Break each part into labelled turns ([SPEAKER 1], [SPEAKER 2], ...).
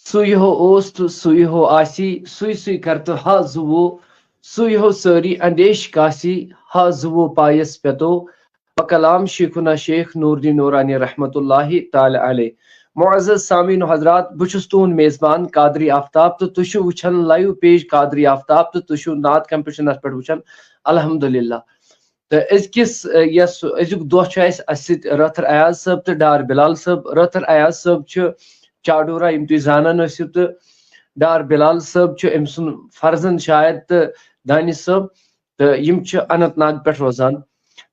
[SPEAKER 1] सुई हो ओस तो सुई हो आसी सुई सुई कर तो हा जुवो सुई हो सारी अंदेश कासी हा जुवो पायस पेतो कलाम शेखुना शेख नूरुद्दीन नूरानी रहमतुल्लाहि ताला अलैह। मुअज़्ज़ज़ सामीन हजरात बुछुस तुहुंद मेजबान कादरी आफ्ताब तो तुशु वुछन लाइव पेज कादरी आफ्ताब तो तुशु नात कंपीटिशन पे वुछन अल्हम्दुलिल्लाह। तो अजकिस यस अजुक दोह छ अस रथर अयाज साहब तो डार बिलाल साहब। रथर अयाज साहब छ चाडूरा यम तुम जानन आसियो तो डार बिलाल साहब छ अम सुन फर्जंद शायद तो दानिश साहब तो यम छ अनंतनाग पे रोजान।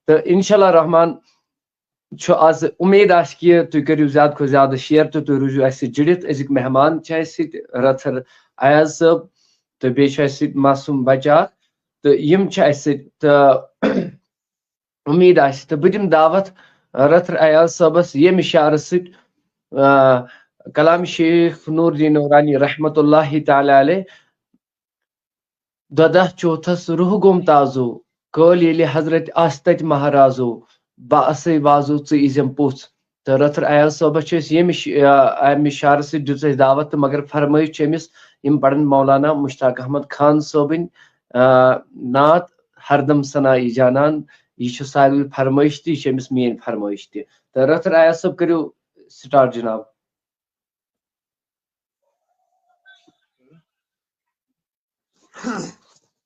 [SPEAKER 1] तो इंशाल्लाह रहमान आज उम्मीद कि तुम करो ज्यादा खो ज्यादा शेयर तो तुम रूजो अस जुड़ित। अजुक मेहमान रथर अयाज साहब तो बे मासूम बच्चा तो यम तो उम्मीद तो बह दिम दावत रथर अयाज साहबस ये इशारे कलाम शेख नूरुद्दीन नूरानी रहमतुल्लाहि ताला अलैह ददह चौथस रूह गोम ताजो कल ये हजरत आस्तत महाराजो बास वाजो इजम पुथ। तो रथर अयाज साहबस ये इशारे दित दावत तो मगर फरमाइश अमिस यम पढ़न मौलाना मुश्ताक अहमद खान सोबिन नात हरदम सनाई जानन यह सारी फरमाइश तमिस मेन फरमाइश तो रथर अयाज साहब करो स्टार्ट जनाब।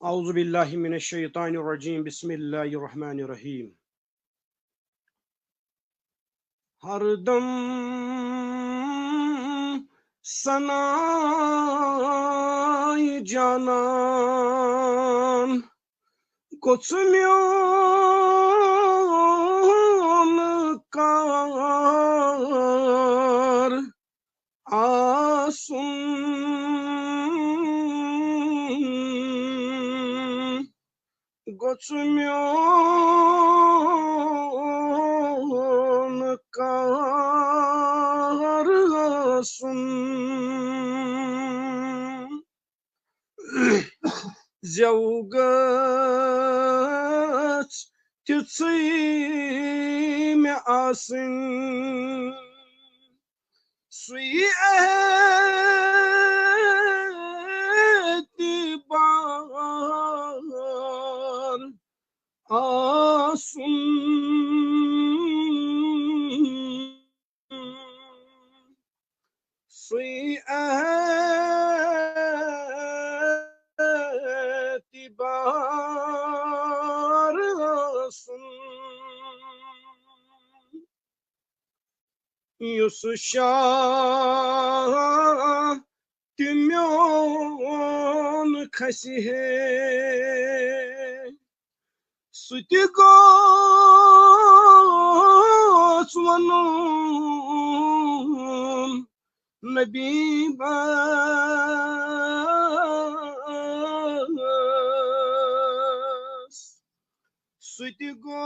[SPEAKER 2] औज़ु बिल्लाहि मिनश शैतानिर रजीम बिस्मिल्लाहिर रहमानिर रहीम। हरदम सनाई जानान गोचम्योन कार आसुन गोचम्योन कार आसुन Zevgăț tütsü me asın suyu etibar asın suyu Yusuşa tümyon kasihe Sutigo suanun nabibas Sutigo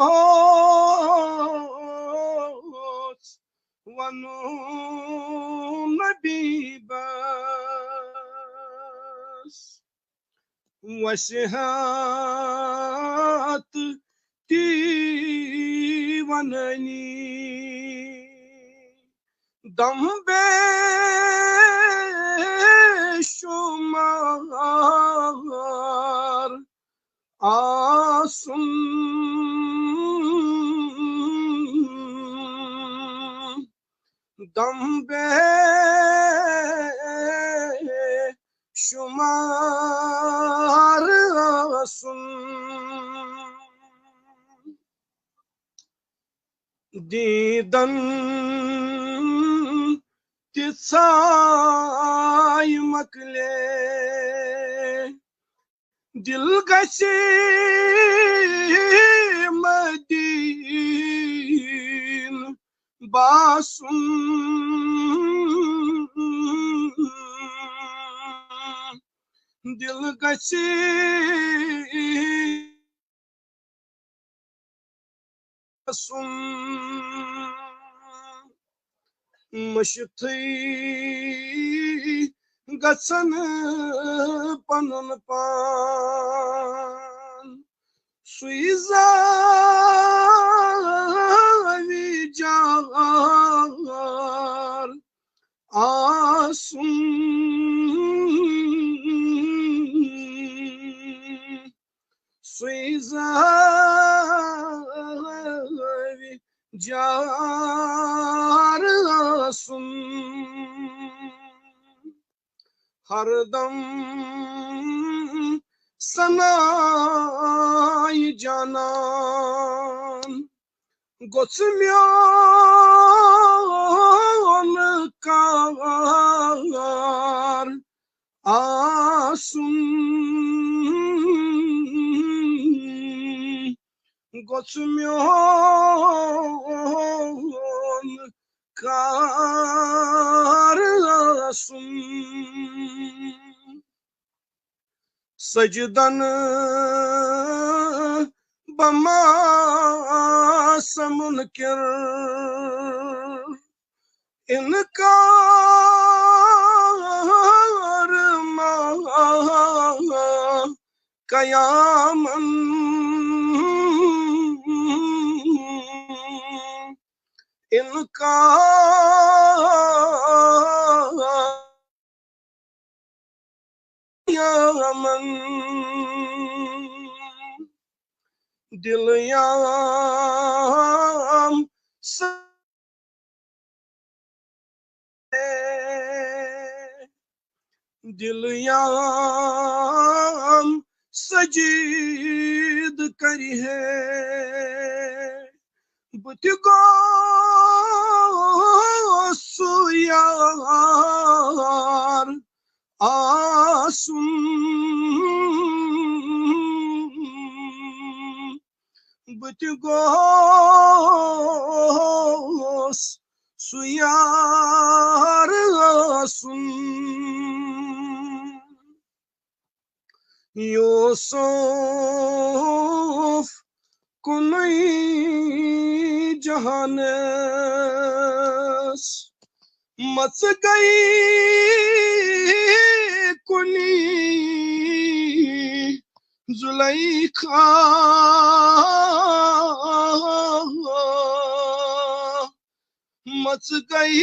[SPEAKER 2] wanum nabibas wasihat diwanani dambe shumar asum dambe shumar asum didan tisay makle dilgasi madin basum dilgasi basum mashthi gatsan panun pan suiza vijar asun suizavi jar asun hardam sanayı canan Gotsumyon kar asun Gotsumyon kar asun Sacdanı bama samunkir inkar ma kayaman inkar yaman dilyam dilyam sajid kari hai butigo suyar asun butigos suyar asun Yusuf kunai jahanes much गई कुनी Zulaikha much गई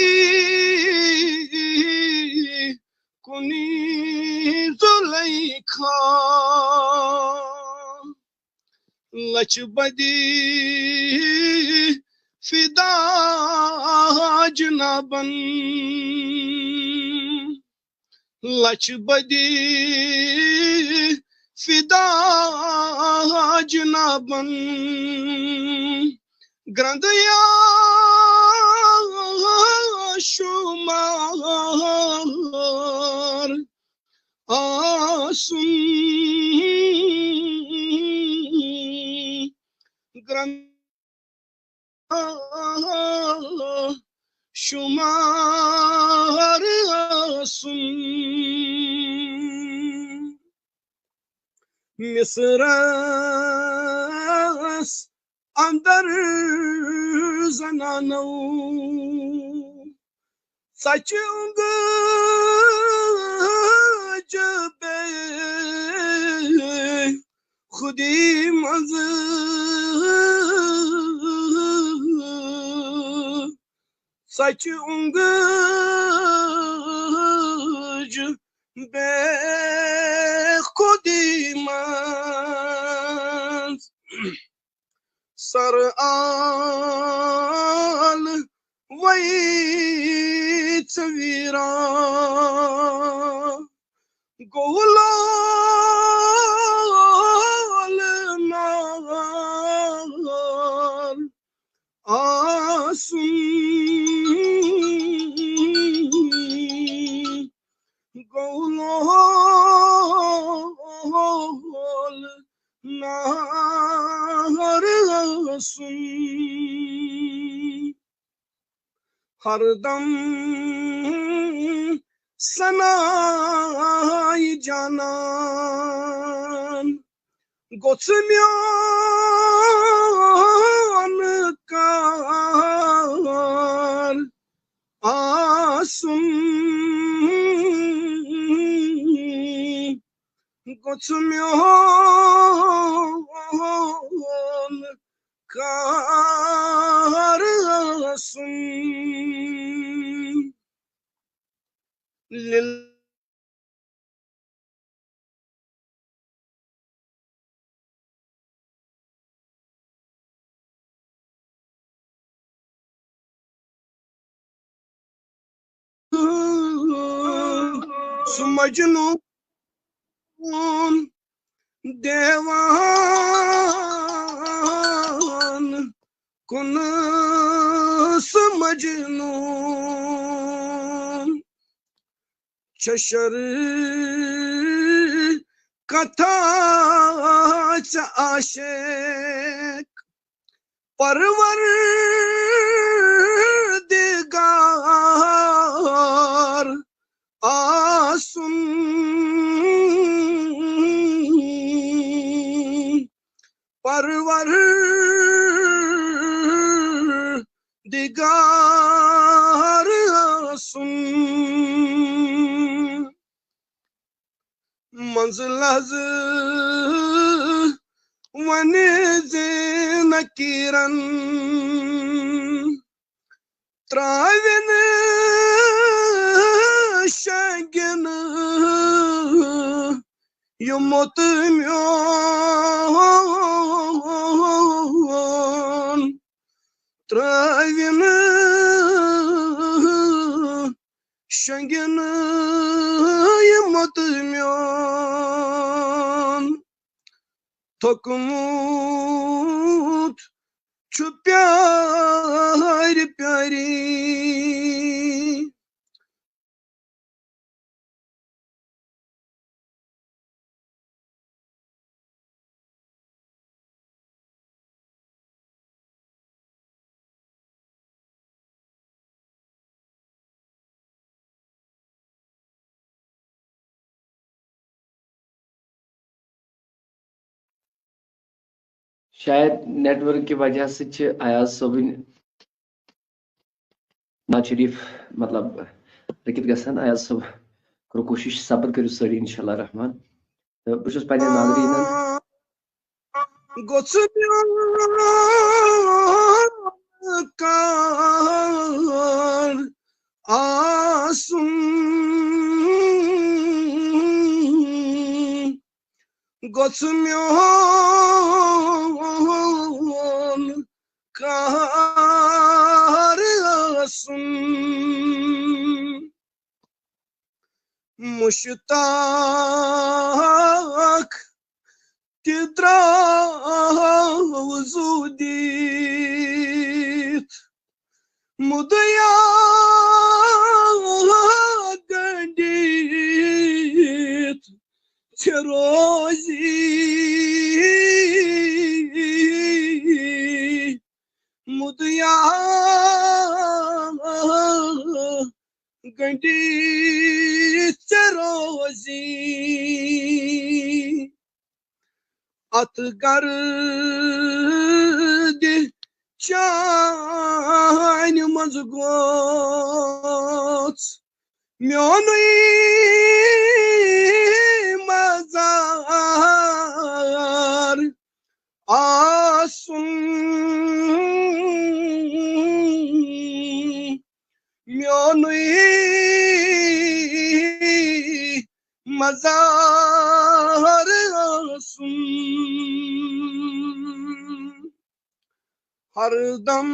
[SPEAKER 2] कुनी जुलैखा लचबदी फिदा जनाबन लचबदी फिदा जनाबन ग्रंदया शुमार आसुन ग्रंद शुमार आसुन मिसरस अंदर जनानो सचुंग जबे खुदी मज सचुंग बे खुदी मज सर आल वही तवीरा गोलाल नाल आसुन गोलाल नार आसुन हरदम सनाई जानान गोत्स्म्यान कार आसुन गोत्स्म्यान कार आसुन لله मजनून देवान कुन मजनून चशर कथा आशिक परवर दिगार आसुन परवर दिगार आसुन मंजलज वनिज़ नकीरन त्राविन शगन युमत म्योन त्राविन शगन युमत म्योन थकमूत छु प्यार प्यारी
[SPEAKER 1] शायद नेटवर्क की वजह से अयाज सोबिन नाज शरीफ मतलब रकित गसन अयाज सोब करो कोशिश सबर करो सरी इंशाल्लाह रहमान तो बुशस पने नादरीनन
[SPEAKER 2] कार आसुन गोत्म्योन कार आसुन मुश्ताक तिद्रावजुदीत मुदया गंडीत चरोजी मुदया गंडीत चरोजी अतगर दे चान मजगोत म्योनुई मजार आसुन म्योनुई मजार आसुन हरदम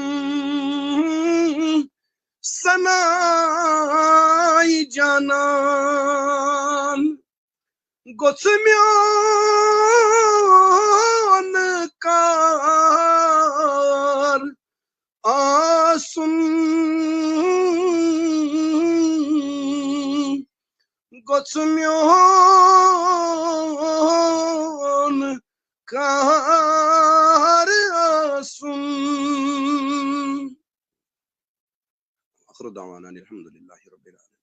[SPEAKER 2] सनाई जानान गोत्म्योन कार आसुन गोत्म्योन कार आसुन आखिर दावाना अल्हम्दुलिल्लाहि रब्बिल आलमीन।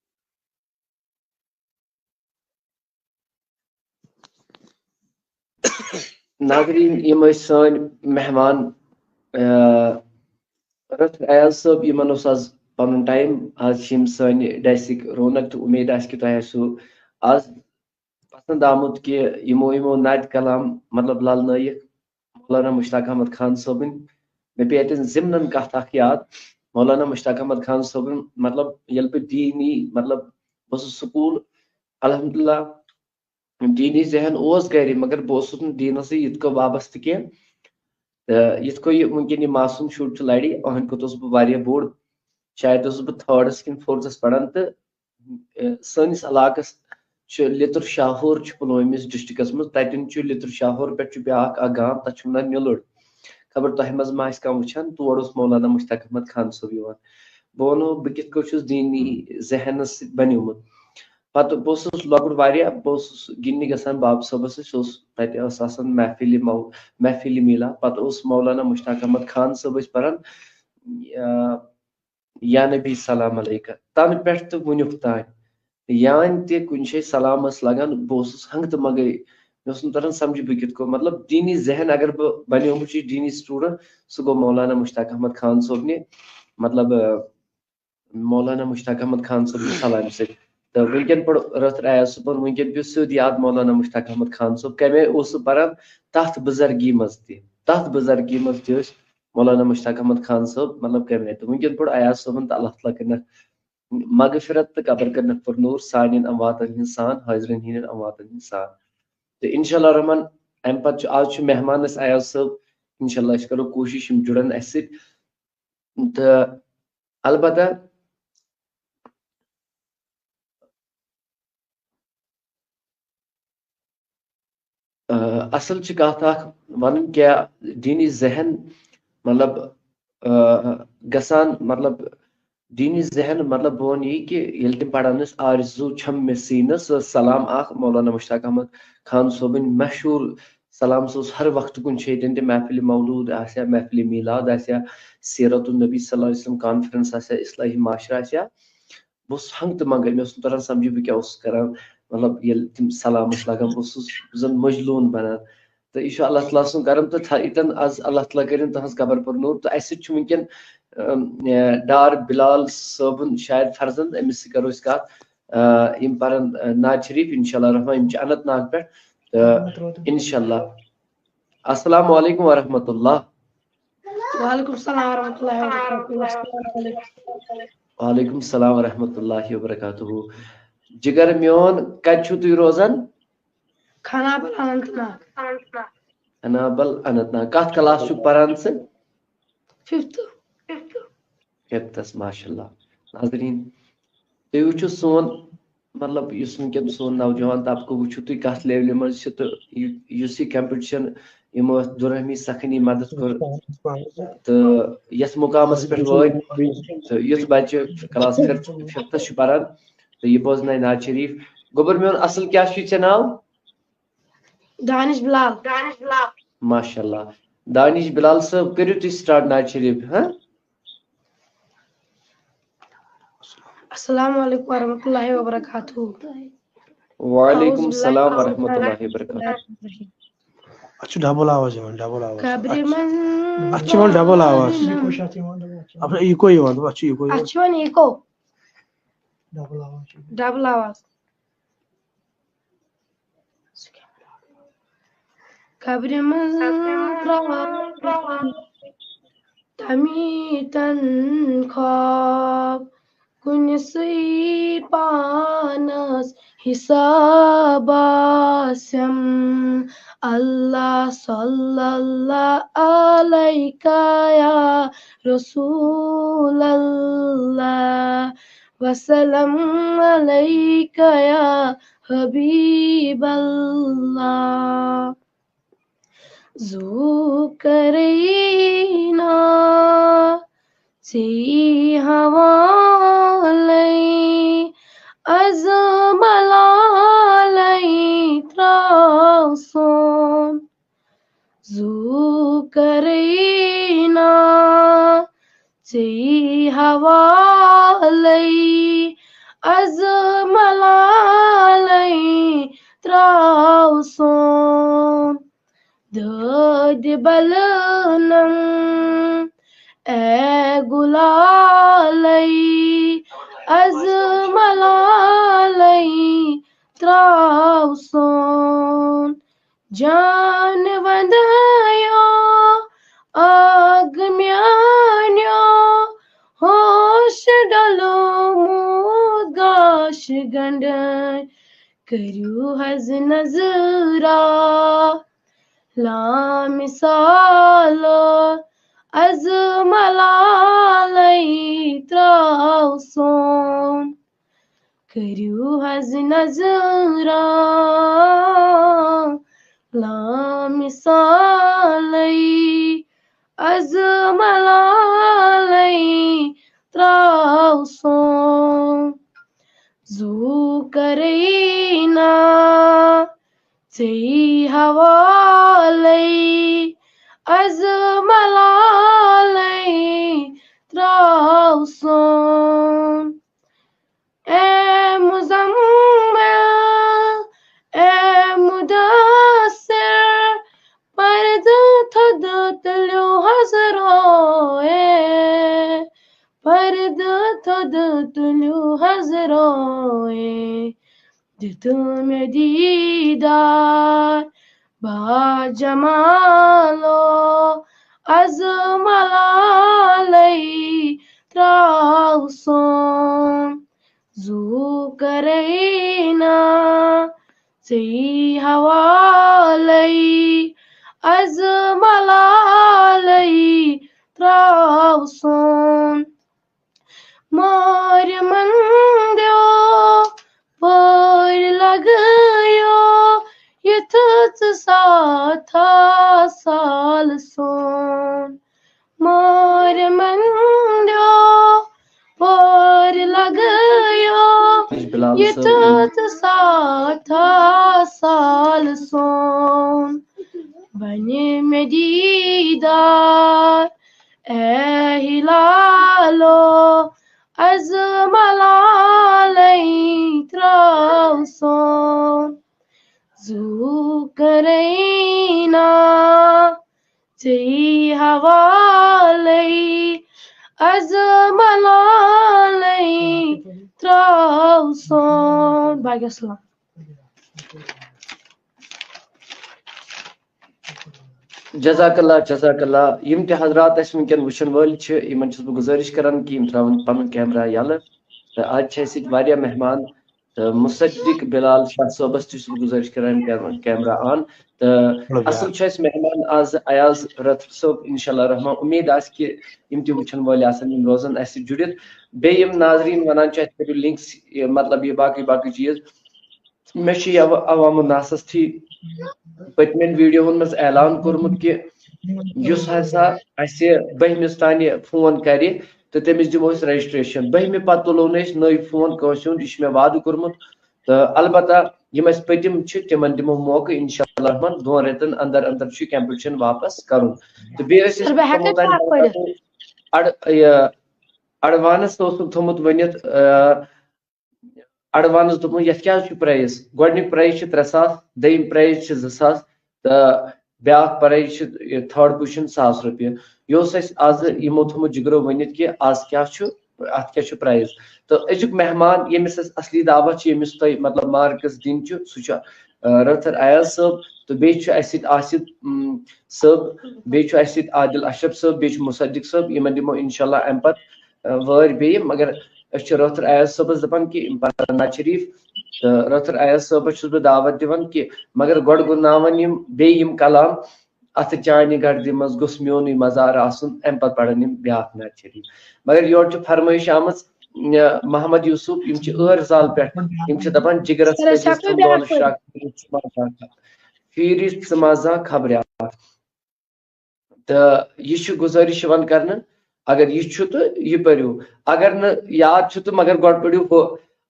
[SPEAKER 1] नादरीन यम सन मेहमान अयाज सोब यमन आज पन टाइम आज सन डैसिक रौनक तो उम्मीद कि तुम आज पसंद आमुत कि यमो यमो नात कलाम मतलब लाल नायक मौलाना मुश्ताक अहमद खान सोबिन मे पे अतन जिमनन कथ याद मौलाना मुश्ताक अहमद खान सोबिन मतलब यल पे दीनी मतलब बस स्कूल अल्हम्दुलिल्लाह दीनी जहन ओस गर मगर बहुत दीनस यित वाबस्त कह यित वनकन मासूम शुर लड़ि अहन कुत बह बोड़ शायद बह थर्डस कि फोर्थस पढ़ान तो सनिस इलाकस लितुर शाहौर पुलवामिस डिस्ट्रिक्टस मज तन लितुर शाहौर पे ब्या गांव तथ वन निलुड़ खबर तह मज मा वुचान तोड़ मौलाना मुश्ताक अहमद खान सोब बह वनो बह कित दीनी जहनस बनिमुत पत बस लकुट बस गिंदने गसान बाब सबस तत महफिल मिला पत मौलाना मुश्ताक अहमद खान सब परान या नबी सलाम अलैका तन पे तो वनुक तान यान तुन सलाम लगान बह हंग तो मगई मे तरह समझ बह कित मतलब दीनी जहन अगर बह बनियोमुत दीनी स्टूडेंट सह गो मौलाना मुश्ताक अहमद खान सोब ने मतलब मौलाना मुश्ताक अहमद खान सोब सलाम से तो वनकन पढ़ रथ आया सुबह वनकन पे सिद याद मौलाना मुश्ताक अहमद खान सोब कमे परान तथ बुजर्गी मज तथ मौलाना मुश्ताक अहमद खान सोब मतलब कमे तो वनकन पढ़ आया सोबन तो अल्लाह ताला कर मगफिरत तो कबर कर पुरनूर सान अमवातन हिंद सान हाजरन हिंद अमवातन हिंद सान तो इंशाल्लाह रहमान अम पत आज मेहमान अयाज सोब इंशाल्लाह करो कोशिश जुड़न अस तो अलबत्ता असल कत वन क्या दीनी जहन मतलब गसान मतलब दीनी जहन मतलब बह वन यह कि तम पढ़ान आरजू छम मे सीनस सलाम मौलाना मुश्ताक अहमद खान सोबन मशहूर सलाम हर वक्त कुन महफिल मौलूद आया महफिल मीलाद आया सीरतुन नबी सल्लल्लाहु अलैहि वसल्लम कॉन्फ्रेंस आया इस्लाही माशरा आया बस हंग तो मंग मे तरह समझ बह क्या कर मतलब ये तम सलाम लगान बस जन मजलून बनान तो यह अल्लाह ताला सुन करम तो यतन आज अल्लाह ताला कर तहस कबर पुरनूर तो अस वनकन डार बिलाल सबन शायद फर्जंद अमिस करो कत यम पारन नाज शरीफ इंशाल्लाह रहमान यम अनंतनाग पे इंशाल्लाह अस्सलाम वालेकुम व रहमतुल्लाह
[SPEAKER 3] वालेकुम सलाम व रहमतुल्लाहि व बरकातहू।
[SPEAKER 1] वालेकुम सलाम व रहमतुल्लाहि व बरकातहू। जिगर म्योन कत छु तुई रोजन
[SPEAKER 3] खानाबल अनंतनाग
[SPEAKER 1] अनाबल अनंतनाग कत क्लास छु परान से
[SPEAKER 3] 5th
[SPEAKER 1] 5th माशाल्लाह। नाज़रीन तुई वुचु सोन मतलब इस वनकन सोन नौजवान तबको वुचु तुई कत लेवल मज तो युस यह कंपटीशन यमो दुरहमी सखनी मदद कर तो यस मुकामस पे वत तो युथ बच्चे क्लास 5th परान तो यह बोजन नाज शरीफ गोबर म्योन असल क्या चे नाव
[SPEAKER 3] दानिश बिलाल
[SPEAKER 1] माशाल्लाह। दानिश बिलाल साहब करियो तुई स्टार्ट नाज शरीफ। हाँ
[SPEAKER 3] अस्सलाम वालेकुम व रहमतुल्लाहि व बरकातहू।
[SPEAKER 1] वालेकुम सलाम व रहमतुल्लाहि व बरकातहू।
[SPEAKER 2] अच्छी डबल आवाज है डबल आवाज
[SPEAKER 3] कब्र में
[SPEAKER 2] अच्छी वन डबल आवाज अपने इको ही वन अच्छी इको
[SPEAKER 3] अच्छी वन इको डबल आवाज कब्र में तमी तन ख्वाब कुनसी पानस हिसाबास्यम अल्लाह सल्लल्लाहु अलैका या रसूलल्लाह वसल्लम अलैका या हबीबल्लाह ज़ुकरीना सी हवालई अज़मलाई त्राउसोन ज़ुकरीना सी हवालई अज़मलाई त्राउसोन दद बलनम ए गुलालई अज़मलाई त्राउसोन जान वंदयो आग म्यान्यो होश डलो मुगाश गंडन करू हज नजरा ला मिसाल az malalai trauson करू हज नजरा ला मिसालई az malalai trauson zu करेना Sei hawalei az malalei trauson muzammil mudassir parda thada tlu hazro parda thada tlu hazro Ditum didar ba jamalo az malalai trauson zu kareina sei hawalai az malalai trauson mar mandyo पर लगायो ये तुझ साथा साल सोन मोर मंडो पर लगायो ये तुझ साथा साल सोन बने में दीदार ए हिलालो az malalai trauson zu kareina sei hawalai az malalai trauson Baik assalam
[SPEAKER 1] जज़ाकल्ला यम ते हजरात अस वनकन वुचन वल छ यमन छस बह गुजारिश करन कि यम त्रावन पन कैमरा यल तो आज छ अस वारिया मेहमान तो मुसद्दिक बिलाल शाह सोबस तुस गुजारिश करन कैमरा ऑन तो असल छ अस मेहमान आज अयाज रथ सोब इंशाल्लाह रहमान उम्मीद आस कि यम ते वुचन वल आसन यम रोजन अस जुड़ित बे यम नाजरीन वनान छ करू लिंक्स मतलब ये बाकी चीज मे छ अवाम नासस थी पतमेन वीडियो मज ऐलान कोर्मुत कि युस हसा असे 12 तान फोन करे तो तमिस दिमो रजिस्ट्रेशन 12 पत तुलो नई फोन कंस हुंद यह मे वाद कोर्मुत तो अलबत्ता यम पतिम तिमन दिमो मौका इंशाअल्लाह रहमान 2 रेतन अंदर कंपटीशन वापस करुन तो बे अडवांस थोमुत वनित एडवांस दोपन यथ क्या प्राइस गोडनिक प्राइस 3000 दयिम प्राइस 2000 तो ब्या प्राइस थर्ड पोजिशन 1000 रुपये योस आज यमो थोमुत जिगरो वनित कि आज क्या अत क्या प्राइस तो अजुक मेहमान यमिस असली दावत यमिस तुम मतलब मार्कस दिन सह रथर अयाज सब तो बे आसिफ सब बे आदिल अशरफ सब बे मुसद्दिक सब यमन दिमो इंशाल्लाह अम पत वर बे मगर रथर अयाज सबस दपान कि नाज शरीफ तो रथर अयाज सबस बह दावत दिवान कि मगर गोड गुनावन यम कलाम अत चानि गर्द मज गोस मोन मजार आसन अम पत पढ़न ब्या नाज शरीफ मगर योर फरमाइश आम मोहम्मद यूसुफ यम एर जाल पे दपान जिगरस फिर मजा खबर तो यह गुजारिश कर अगर यह तो यह पढ़ो अगर न याद तो मगर गोड पढ़ो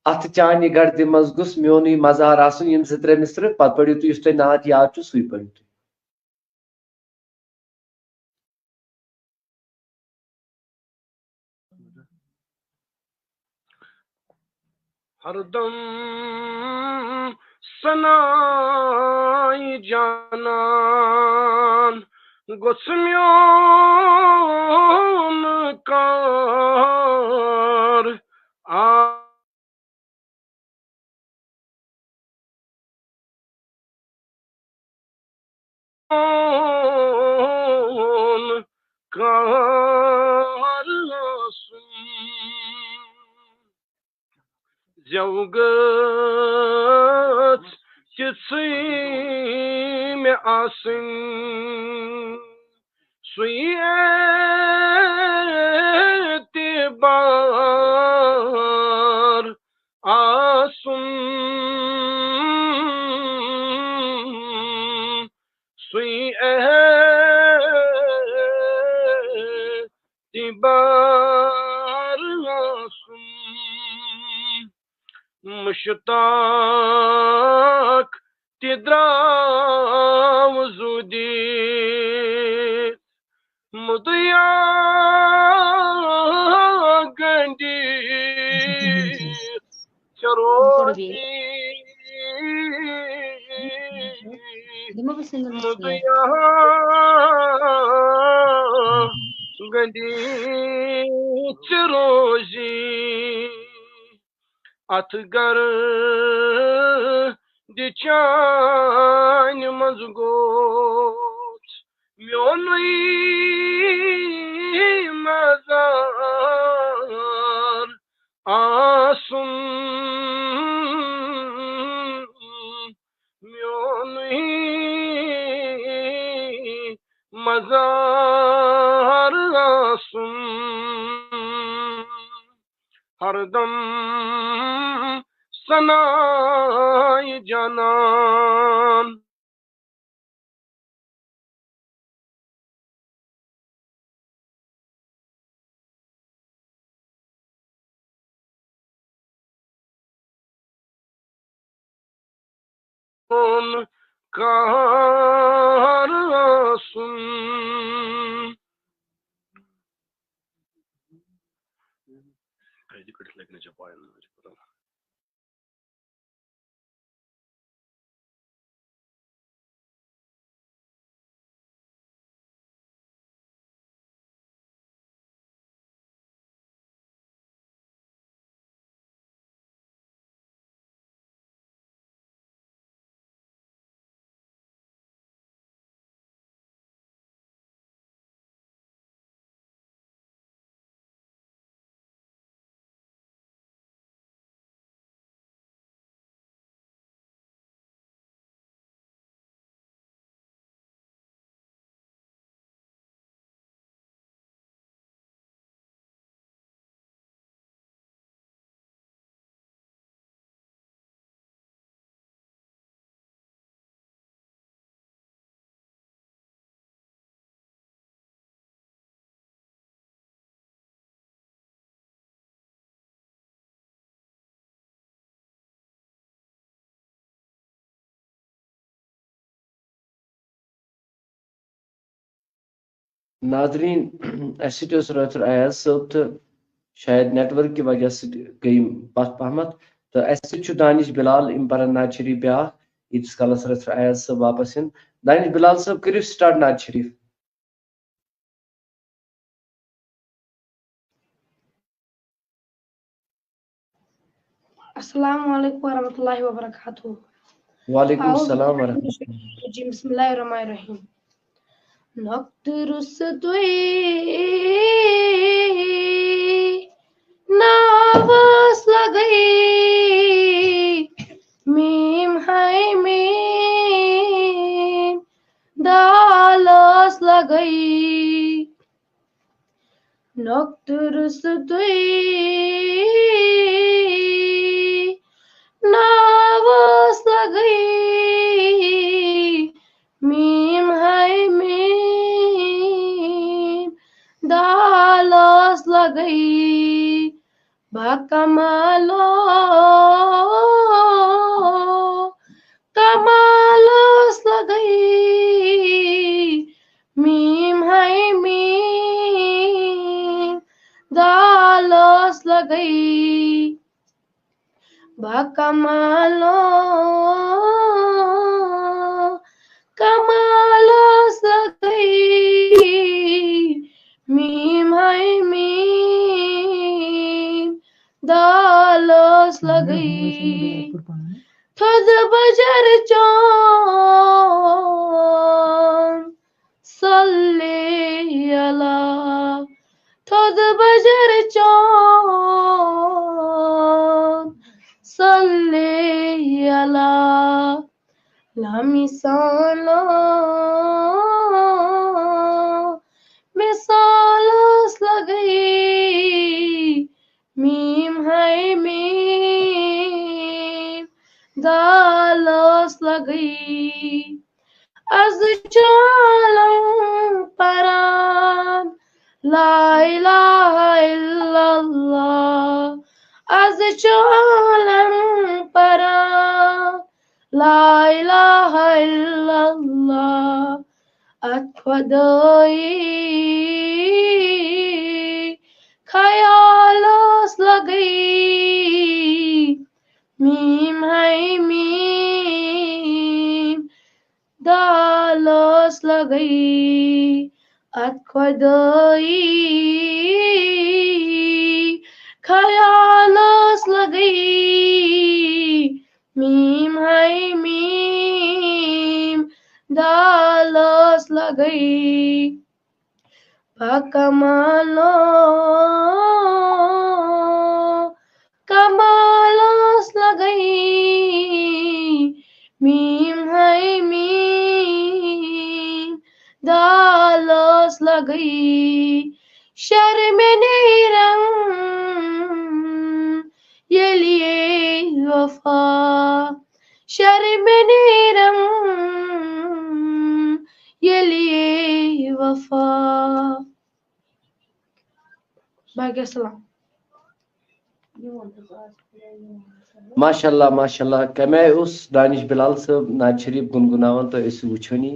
[SPEAKER 1] अत चानि गर्द मज गोस मोन मजार आसन यम 2-3 मिसर पत पढ़ो तो तुम नात याद सू पढ़ो
[SPEAKER 2] हरदम सनाई जानान गोस्म्योन car Zevgıt Titsime asın Suyetibar Asun Suyetibar Asun Müştak Tidrav Zudit Mudya Gandhi Charoti Mudya Gandhi Charoji Atgar Dichan Mazgot Myonui Mazar Asun Myonui Mazar Asun Hardam Sanay Janan Karasun
[SPEAKER 1] नाजरीन एसिड रतर अयाज सब तो शायद network की वजह से गई पत पहमत तो एसिड दानिश बिलाल इम पर नाज शरीफ ब्या ईद कलस रतर अयाज सब वापस इन दानिश बिलाल सब करियो स्टार्ट नाज शरीफ
[SPEAKER 3] Assalamu alaikum warahmatullahi wabarakatuh.
[SPEAKER 1] वालेकुम
[SPEAKER 3] A'udhu
[SPEAKER 1] सलाम
[SPEAKER 3] billahi minash shaitanir rajim. Bismillahir rahmanir rahim. Naqtrus Navas lagai Mim hai mim Dalas lagai Naqtrus Navas lagai Mim hai mim Dalas lagai Bakamalo Kamalas lagai Mim hai mim Dalas lagai Bakamalo Kamalas lagai Mim hai mim Dalas lagai Thod bajar chan Salli ala Thod bajar chan salli ala lamisala misalas lagai mim hai mim dalas lagai az jalan paran la ilaha illallah az jalan paran la ilaha illallah atwadai khayalas lagai mim hai mim dalas lagai atwadai khayalas lagai mim hai mim dalas lagai pakamalo kamalas lagai mim hai mim dalas lagai sharmenirang yeliye wafa sharmenirang yeliye wafa. Baik, salam.
[SPEAKER 1] माशाल्लाह माशाल्लाह कमे उस दानिश बिलाल साहब नाज शरीफ गुनगुनावन तो इस वुचनी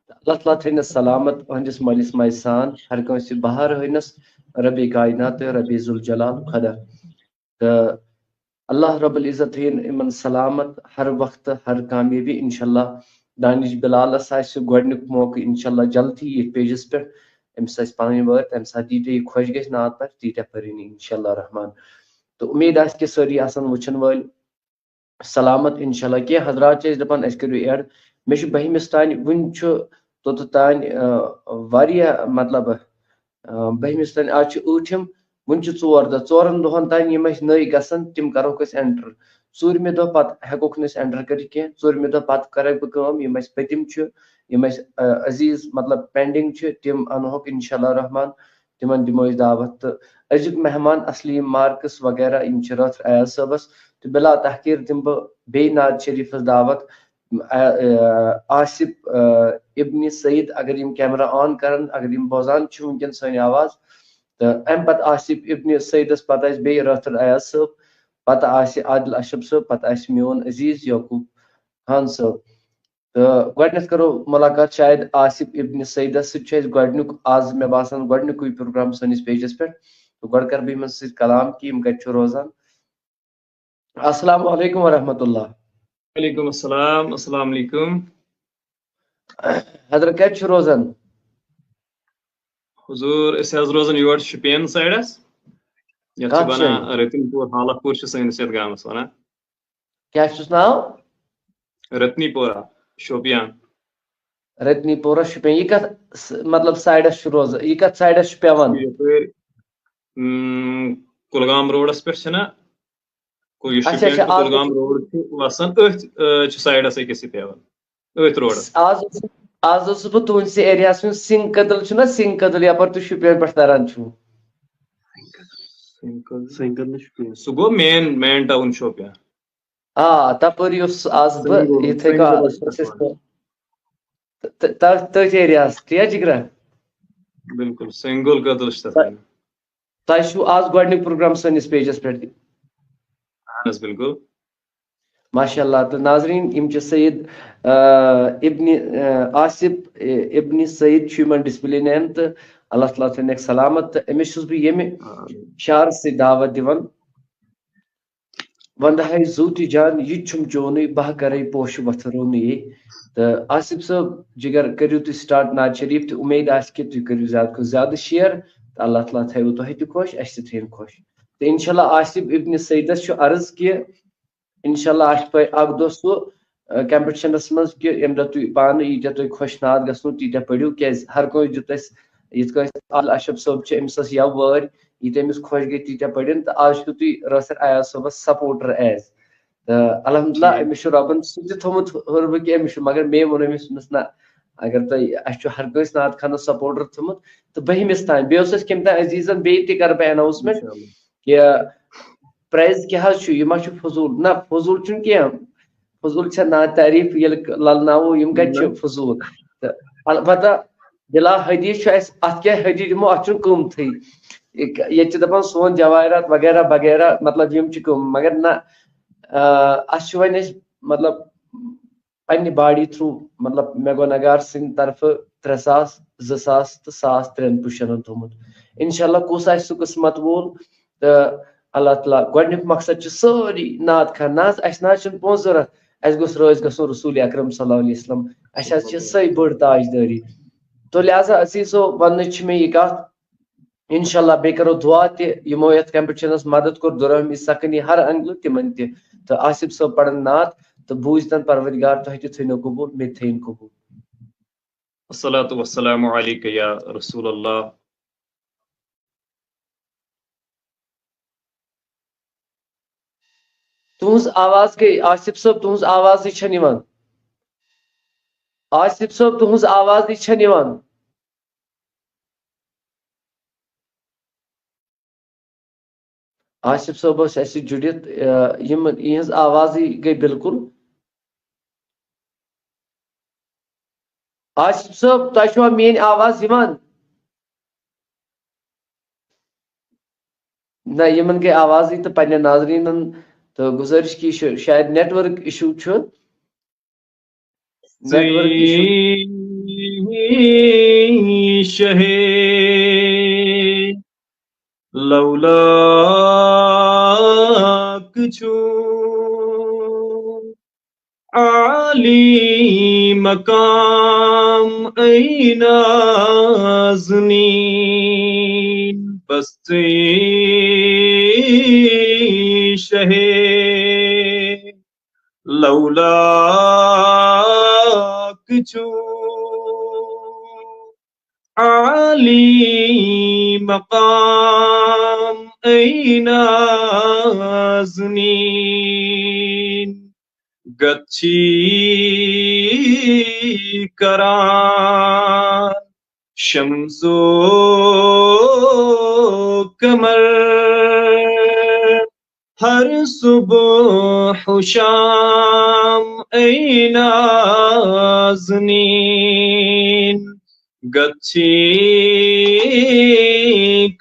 [SPEAKER 1] अल्लाह ताला thane सलामत हंदिस मालिस माइसान हर कंस बहार होइनस रबी कायनात रबी जुल जलाल खुदा तो अल्लाह रब्बुल इज्जत थैन इमन सलामत हर वक्त हर कामयाबी इंशाल्लाह दानिश बिलाल साइस गोडनिक मौके इंशाल्लाह जल्दी ये पेजेस पे एमस पानी वर्त एम साथी ते खुश गस नात पर तीटा परिनी इंशाल्लाह रहमान तो उम्मीद आस कि सारी आसन वुचन वाल सलामत इंशाल्लाह के हजरात दपान अस करू एड मे बहमिस तान वन तोत तान वारिया मतलब बहमिस तान आज ऊठम वन 4 दह 4 दोहन तान यम नई गसन तिम करोक एंटर 4मे दह पत हेकोक एंटर कर कह 4मे दह पत कर यम पतिम यम अजीज मतलब पेंडिंग तिम अनहोक इंशाल्लाह रहमान तिमन दिमो दावत तो अजुक मेहमान असली मार्कस वगैरह इन रथ अयाज सबस तो बिला तहकीर दिम बे नाज शरीफ दावत आसिफ इब्न सईद अगर यम कैमरा ऑन करन अगर यम बोजान वनकन सन आवाज तो अम पत आसिफ इब्न सईदस पत बे रथ अयाज सब पत आदिल अशब सब पत मोन अजीज यकूब खान सब तो गडनथ करो मुलाकात शायद आसिफ इब्न सईदस सनुक आज मे बासान गडनुक प्रोग्राम सनिस पेजस पे तो गड कर बह मन कलाम कि कत रोजान अस्सलाम वालेकुम वरहमतुल्लाह।
[SPEAKER 4] वालेकुम अस्सलाम अस्सलाम वालेकुम
[SPEAKER 1] हजरत कत रोजान
[SPEAKER 4] हुजूर इस रोजान योर शुपियन साइडस यत बना रत्नीपुर हालापुर सैनिस यत गामस वना
[SPEAKER 1] क्या नाव
[SPEAKER 4] रत्नीपुरा शोपियान
[SPEAKER 1] रत्नीपुरा शुपियन यह कत मतलब साइडस रोज यह कत साइडस पेवन
[SPEAKER 4] कुलगाम रोडस पे कुलगाम रोड वसान अथ साइडस अकिस पेवन अथ रोड
[SPEAKER 1] आज बह तुहस एरिया सिंह कदल सिंह कदल यपर तुम शुपियन पे तरह
[SPEAKER 4] सह गो मेन टाउन शोपियान
[SPEAKER 1] तपरी आज बह तथ एरिया जिगरा
[SPEAKER 4] बिल्कुल सेंगोल कदल
[SPEAKER 1] तु आज गडनिक प्रोग्राम सनिस पेजस पे
[SPEAKER 4] बिल्कुल
[SPEAKER 1] माशाल्लाह तो नाजरीन इम सईद इब्न आसिफ इब्न सईद डिस्प्ले नेम तो अल्लाह ताला थन सलामत तो अमिस बह ये शार से दावत दिवन वंद है जूति जान यह चोन बह कर पोश वथरो ये तो आसिफ साहब जिगर करू तुम स्टार्ट नाज शरीफ तो उम्मीद आ करू ज्यादा ज्यादा शेयर तो अल्लाह ताला थो तुह तह खुश अस थन खुश तो इंशाल्लाह आसिफ इब्न सईदस अर्ज कि इंशाल्लाह अख दो सह कंपटिशनस मज कि यम दह तुम पान यीटा तुम खुश नाद गो तीटा पढ़ू क्या हर कोई दुत यित आल अशब साहब अमिस यव वार यीत अमिस खुश गई तीटा पढ़न तो आज तुम रसर अयाज साहबस सपोर्टर एज अलहमदुलिल्लाह अमिस रबन सह थोमुत हरब कि अमिस मगर मे वो अमिस ना अगर तुम अस हर कस नात खान सपोर्टर थोमुत तो 12 तान बे कम तान अजीजन बे कर बह अनाउंसमेंट कि प्राइज क्या यह फजूल ना फजूल कह फजूल ना तारीफ ये ललनावो यम कत फजूल तो अलबत्ता बिला हदीस अत क्या हदीस दिमो अत कमत ये दपान सोन जवाहरात वगैरह वगैरह मतलब यम कम मगर ना वन मतलब पन्ने बॉडी थ्रू मतलब मे गो नगार सिंह तरफ 3,000 2,000 तो 1,000 3 पुशन थोमुत इंशाल्लाह कुस आए सह किस्मत वोल तो अल्लाह ताला गोडनिक मकसद सारी नात खान ना ना पोस जरूरत अस गोस रोज गो रसूल अकरम सल्लल्लाहु अलैहि वसल्लम अस सही बड़ ताजदारी तो लिहाजा अजीजो वन मे यह कत इंशाल्लाह बे करो दुआ तमो ये कंपटिशनस मदद कोर दुरहमी सकनी हर अंगल तिमन तो आसिफ सब पढ़न नात तो बूझतन परवरदिगार तुह थो कबूल मे थन कबूल
[SPEAKER 4] अस्सलातु वस्सलामु अलैका या रसूल अल्लाह।
[SPEAKER 1] तुहज आवाज गई आसिफ सब तुहज आवाज छन आसिफ सब तुहज आवाज छन आसिफ सब जुड़ित इहज आवाज गई बिल्कुल आसिफ सब तुह मेन आवाज ना यमन गई आवाज तो पे नाजरीन तो गुजारिश की शायद नेटवर्क इशू नेटवर्क
[SPEAKER 4] शहे लौलाक छु आली मकाम ऐनाज़नीन बस्ते शहे लौलाक छु आली मकाम ऐनाज़नीन गच्छी करान शम्सो कमर हर सुबह शाम ऐनाज़नीन गच्छी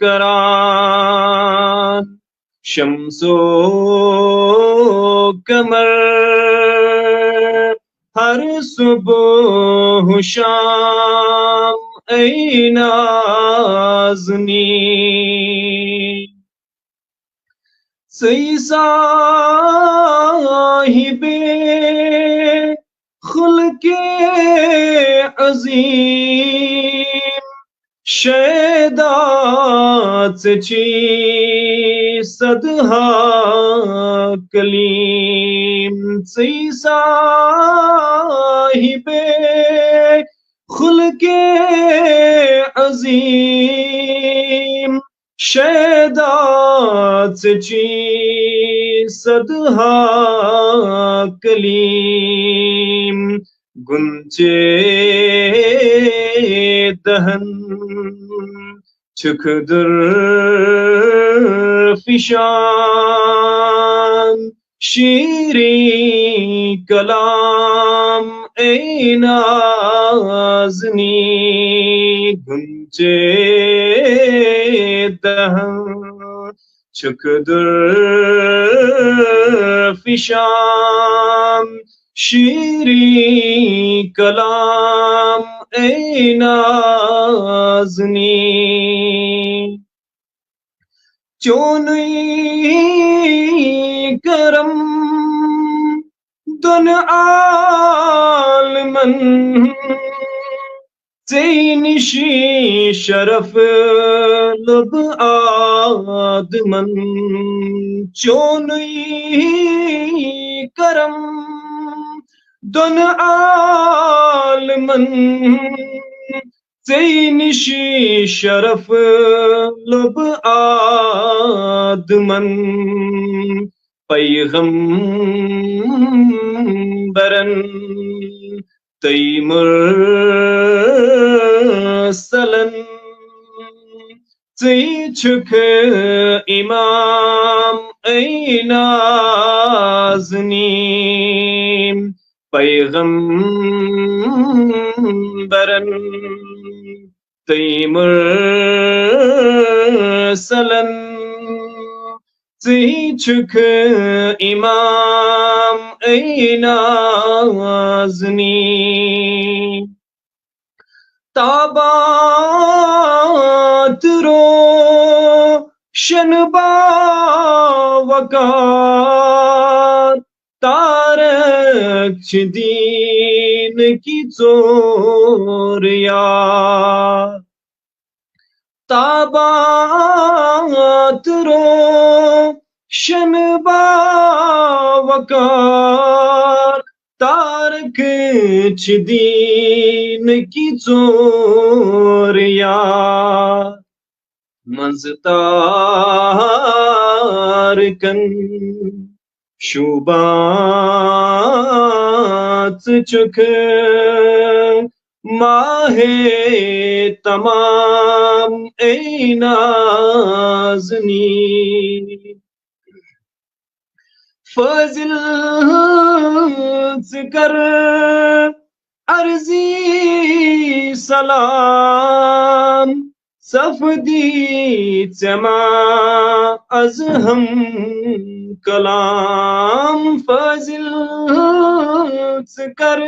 [SPEAKER 4] करान शम्सो कमर हर सुबह शाम ऐनाज़नीन सई साहिबे खुल्के अजीम शैदात ची सदहा कलीम सई साहिबे खुल्के अजीम शैदात ची सदहा कलीम गुंचे दहन छुखदर फिशान शीरी कलाम ऐनाज़नी गुंचे दहन छुखदर फिशान शीरी कलाम ऐनाज़नी चोनुई करम दुन आलमन निशी शरफ लब आदमन चोनुई करम दुन आलमन निशी शरफ लब आदमन पैगंबरन मुरसलन छुक इमाम नाज़नीम पैगंबरन मुरसलन छुक इमाम नाज़नीम ताबात रोशन बावकार तारक दीन की जोरिया ताबात रोशन बावकार तारक दीन की जोरिया मंजतार कन शुबात चुक माहे तमाम नाज़नी फजिल कर अर्जी सलाम सफदी चमा अज हम कलाम फजिल कर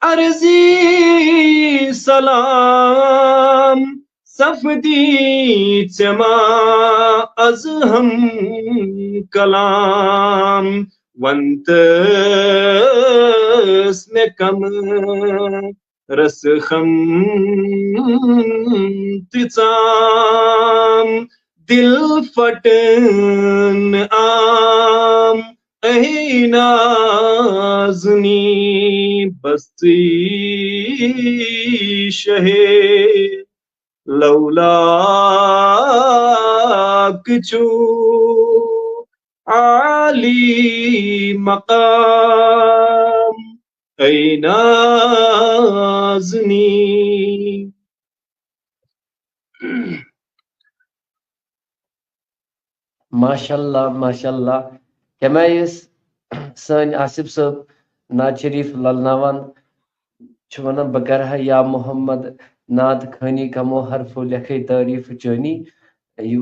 [SPEAKER 4] अर्जी सलाम सफदी चमा अज हम कलाम वंतस में कम रस खम तिचाम दिल फटन आम नाज़नी बस्ती शहे लौलाक चू आली मकाम नाज़नी
[SPEAKER 1] माशाल्लाह माशाल्लाह कमायस सन आसिफ साहब नाद शरीफ ललनावन वन बकरह या मोहम्मद नाद खानी कमो हरफो लेखे तारीफ चनी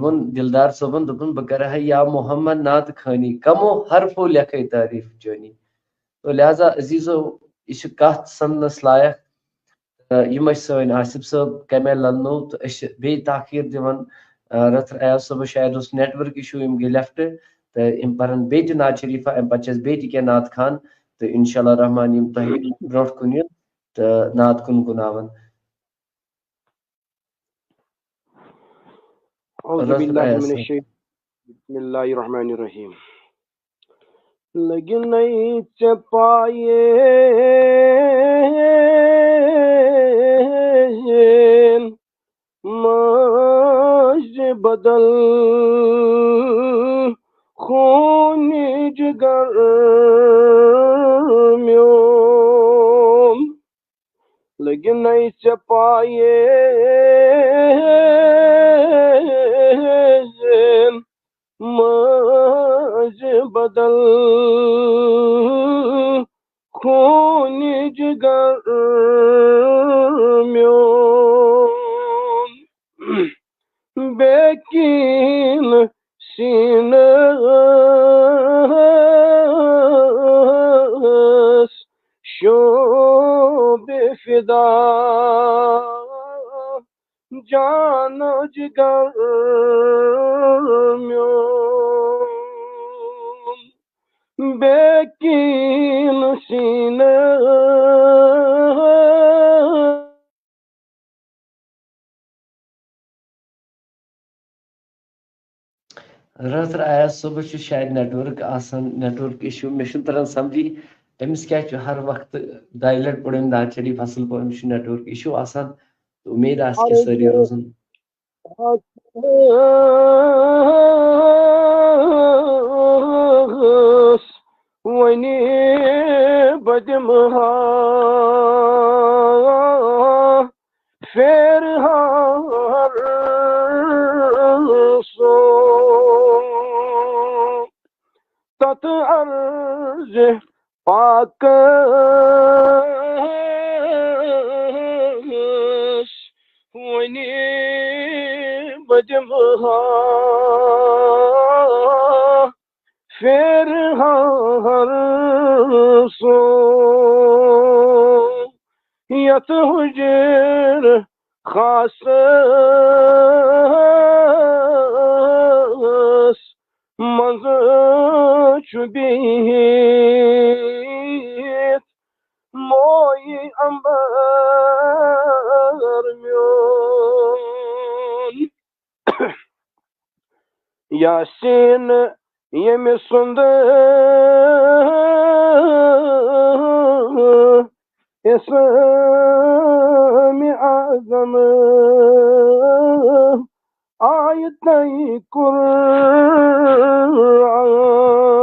[SPEAKER 1] वन दिलदार सबन दोपन बकरह या मोहम्मद नाद खानी कमो हरफो लेखे तारीफ चनी तो लिहाजा अजीजो यह कथ सनस लायक यम सन आसिफ साहब कमे ललनो तो बे ताखीर दिवन रथ आयाज सब शायद उस नेटवर्क इशू इम गए लेफ्ट तो इम परन बेट नाद शरीफा अम पचस बेट के नाद खान तो इंशाल्लाह रहमान इम तह ब्रोट कुन तो नाद कुन गुनावन
[SPEAKER 2] बिस्मिल्लाहिर्रहमानिर्रहीम लगी नहीं चपाए माज बदल खून जिगर म्योम लगी नहीं चपाए माज बदल खून जिगर म्योम बेकीन सीनस शोब फिदा जान जिगर म्योम बेकीन सीनस
[SPEAKER 1] रथ आया सुबह शायद नेटवर्क इशू मे तरह समझी अमिस क्या हर वक्त दाइलट पड़े नाद शरीफ असल पे नेटवर्क इशू तो उम्मीद कि सारी रोजन
[SPEAKER 5] वनी बदमहा फेर हर सो तत अर्ज पाक वनी बदमहा फेर हर सो यत हुजर खास मंज चुबित मोई अंबर म्योन यासीन यम सुंदर इसम आज़म आयत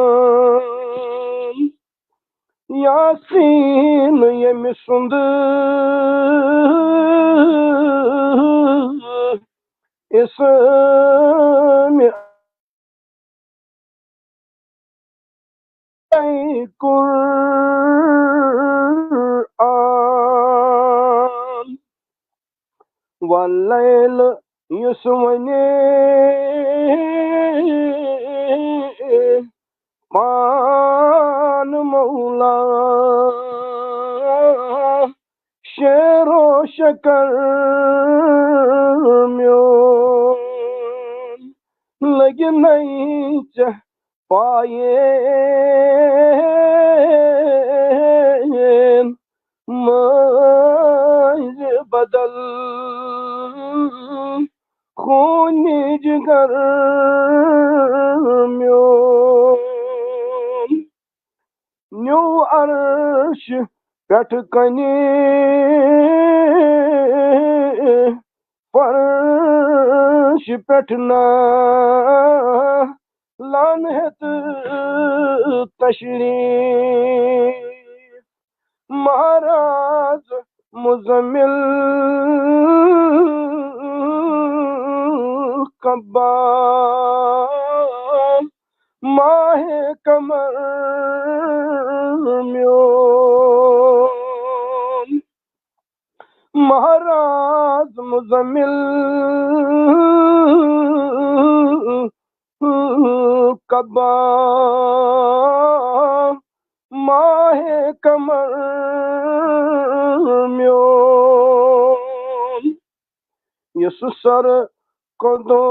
[SPEAKER 5] कुरान यासीन यम सुंदर इसम कुरान वल्लैल युसवने पान मौला शेरो शकर म्योन लगे नहीं चह पाए मज बदल खून जिगर म्योन न्यू अर्श पेठ कने फर्श पेठना लान हेत तशरीफ महाराज मुजम्मिल कब्बाल माहे कमर म्योन महाराज मुजम्मिल कब्बाल माहे कमर म्योन यस सर कदोस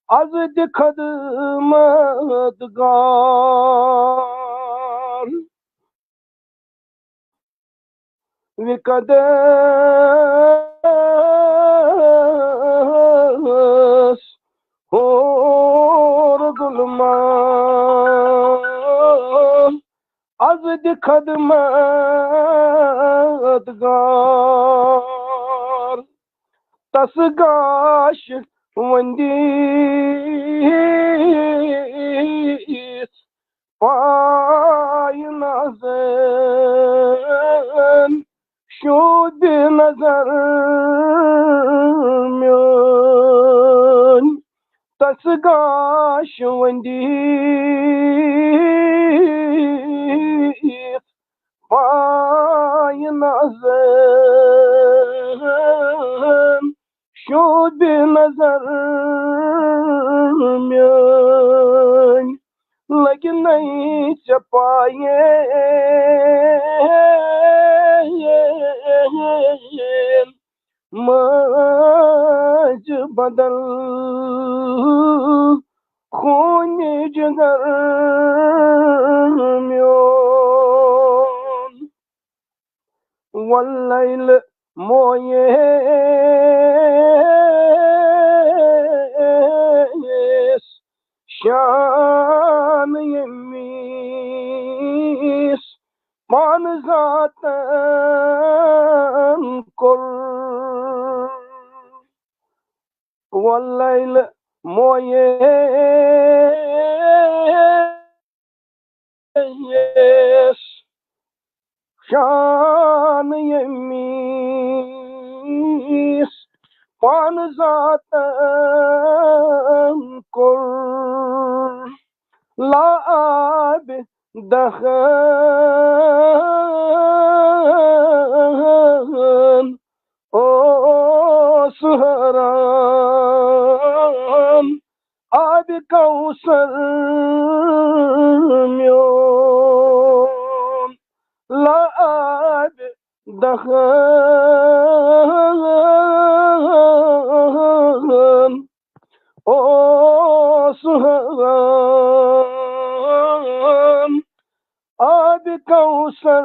[SPEAKER 5] आज खदमतगार विकदस होर गुलमान आज खदमतगार तसगाश वंदीस पाय नजर शोद नजर म्योन तसगाश वंदीस पाय नजर शोद नजर म्योन लगे नहीं चपाए मज बदल खून जिगर म्योन वल्लैल मोये शान यमी والليل مويس شان يميس پان ذاتن كر لاب دخن او سهران آب کوثر میون لاب دخن او سهران آب کوثر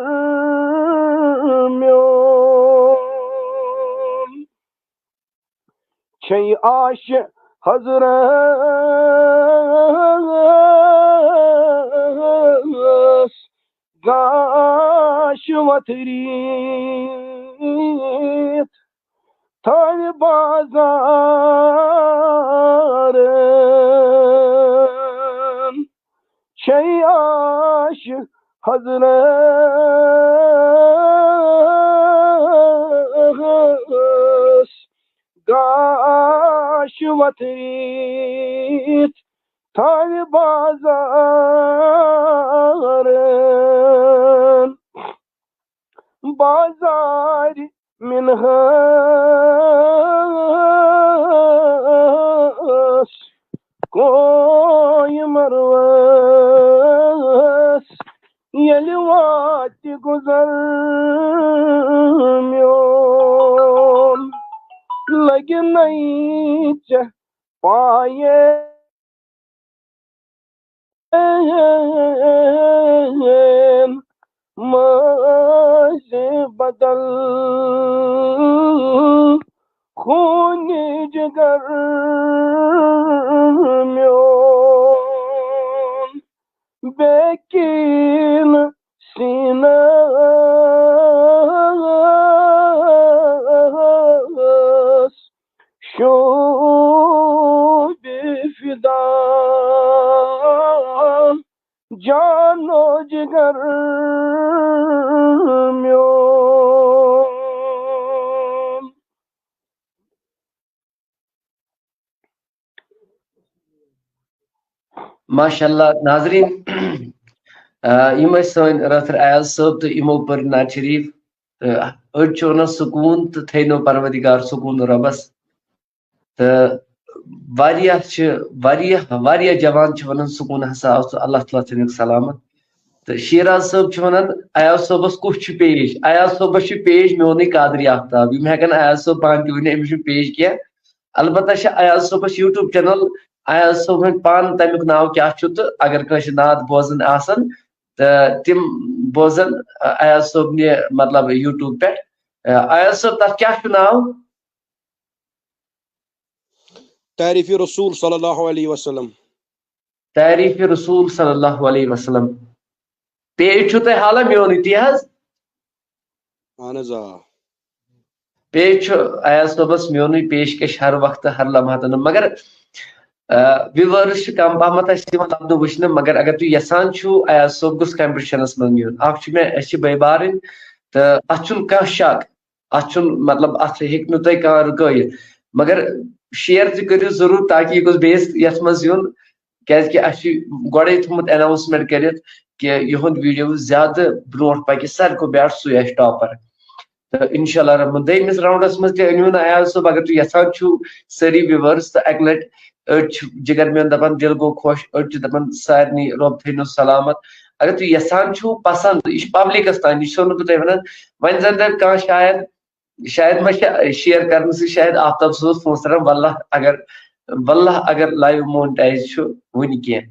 [SPEAKER 5] میون چی آش حضرت گاش وتريت تاي بازار شي آش حضرت گاش وتريت تاي بازار بازار منهاس کوئی مروس يلوات گزر میون لگی نیچ پائے ماش بدل خون جگر میون بیکین سینه شو بفدا جانو جگر میون
[SPEAKER 1] माशाल्लाह नाजरीन यम सन रथर आयाज साहब तो इमो पर नाज शरीफ अड़ वन सुकून तो थो परवदिगार सुकून रबस तो वारिया जवान वन सुकून हसा अल्लाह ताला थनिक सलामत तो शीराज साहब वन अयाज साहबस कुछ पेश अयाज साहबस पेश मोन कादरी आफ्ताब यम हेकन अयाज साहब पान तह वन अमिस पेश कह अलबत्ता अयाज साहबस यूट्यूब चैनल अयाज साहब पान तमिक नाव क्या तो अगर कस नात बोजन आसन तो तिम बोजन अयाज साहब ने मतलब यूट्यूब पे अयाज साहब तथ क्या नाव
[SPEAKER 2] तारीफ रसूल सल्लल्लाहु अलैहि वसल्लम
[SPEAKER 1] तारीफ रसूल सल्लल्लाहु अलैहि वसल्लम पेश छु तह हाला मोन इतिहास पेश छु अयाज साहबस मोन पेशकश हर वक्त हर लम्हातन मगर व्यूअर्स कम पहमत लब्ध वुचन मगर अगर तुम यसान अयाज साहब गुस कॉम्पिटिशनस मन यून अ बाबारन तो अत शक अत मतलब अत हे कह रुकत मगर शेयर तू जरूर ताकि यह गोस बेस ये मज यून क्या गोड़े थोमुत अनाउंसमेंट कर वीडियो ज्यादा ब्रो पक सारे को बैठ सू टॉपर तो इंशाल्लाह रहमान दमिस राउंडस मज तन अयाज साहब अगर तुम यसान सारी व्यूअर्स तो अक लट जिगर मेन दपान दिल गो खुश दपान सारे रब थो सलामत अगर तुम यसान पसंद यह पब्लिकस तान यह तुम वन वन जन कह शायद मा शेयर कर शायद आफ्ताब सोज फोन वल्लाह अगर लाइव मोनेटाइज वन कह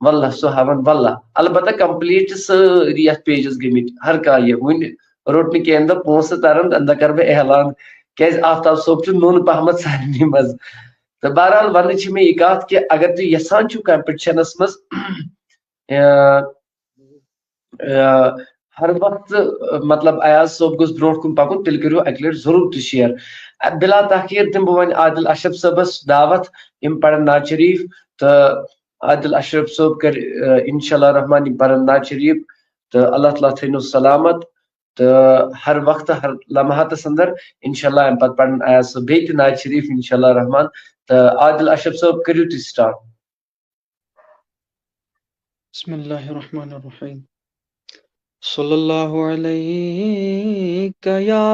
[SPEAKER 1] वल्लाह सो हवन वल्लाह अलबत्ता कंप्लीट सारी ये पेजस गमित हर कह वन रोट कह पोस तरन अंदा कर बह ऐलान क्या आफ्ताब सोब नून पहमत सारे मज तो बहरहाल वन मे यह कत कि अगर तुम यसान कॉम्पिटिशनस मज हर वक्त मतलब अयाज सोब गोस ब्रोट कुन पकुन तिल करियो अकि लट जरूर तो शेयर बिला तहकीर दिम बह वन आदिल अशरफ सबस दावत इम पढ़न नाज शरीफ तो आदिल अशरफ सोब कर इंशाल्लाह रहमान पढ़न नाज शरीफ तो अल्लाह ताला थैनो सलामत तो हर वक्त हर लम्हात अंदर इंशाल्लाह अम पत पढ़न आयाज सोब बेत नाज शरीफ इंशाल्लाह रहमान तो आदिल अशरफ सोब करियो तो स्टार्ट।
[SPEAKER 6] बिस्मिल्लाहिर्रहमानिर्रहीम। सल्लल्लाहु अलैका या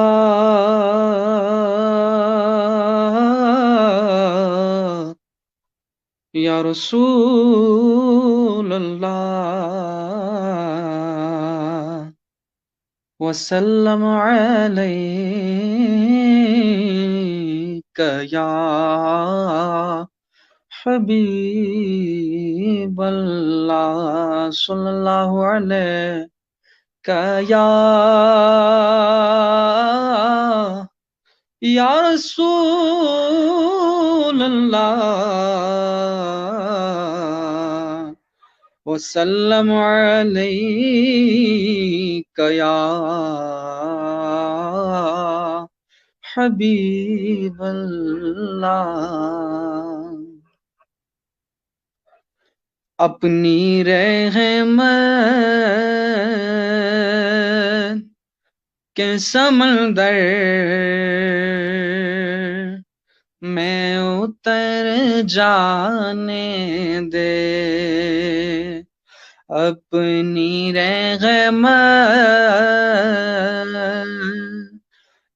[SPEAKER 6] रसूलल्लाह वसल्लम अलैका या हबीबल्लाह सल्लल्लाहु अलैका या रसूलल्लाह वसल्लम अलैका या हबीबल्लाह। अपनी रहमत के समंदर में उतर जाने दे, अपनी रहमत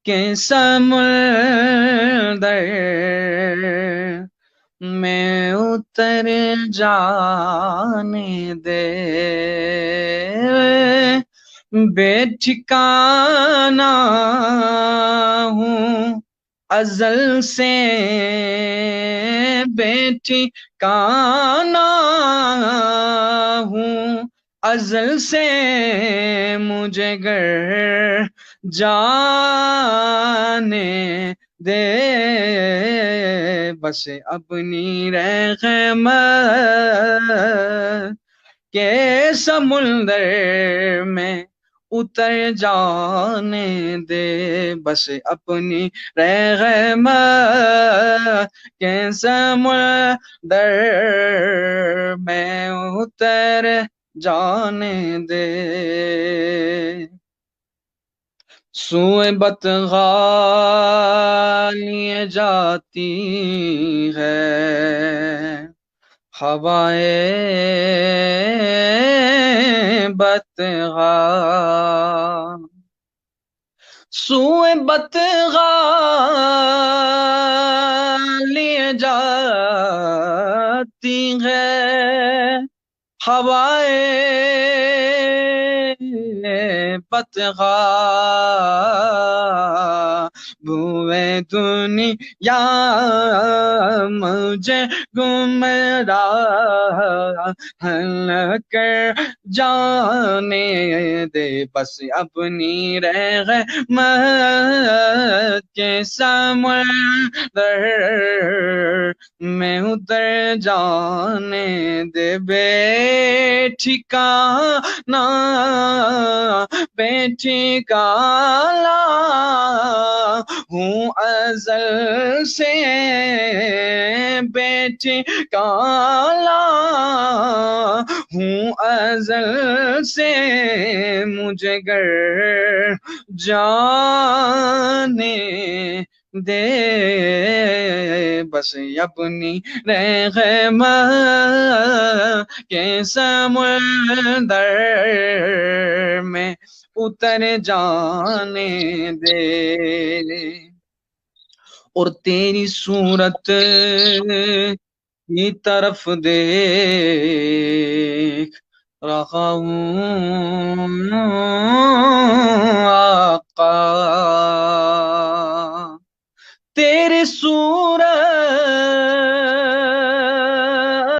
[SPEAKER 6] के समंदर में उतर जाने दे, बेठिकाना हूँ अज़ल से, बेठिकाना हूँ अज़ल से, मुझे घर जाने दे, बस अपनी रहमत के समुंदर में उतर जाने दे, बस अपनी रहमत के समुंदर में उतर जाने दे। सूए बतगा लिए जाती है हवाए बतगा, सूए बतगा लिए जाती है हवाए बतगा, बुए दुनिया मुझे गुमराह कर जाने दे, बस अपनी रहमत के समंदर में उतर जाने दे, बेठिकाना बेठिकाना हूँ अज़ल से, बेठिकाना हूँ अज़ल से, मुझे घर जाने दे, बस अपनी रहमत के समुंदर में उतर जाने दे, और तेरी सूरत की तरफ देख रहा हूँ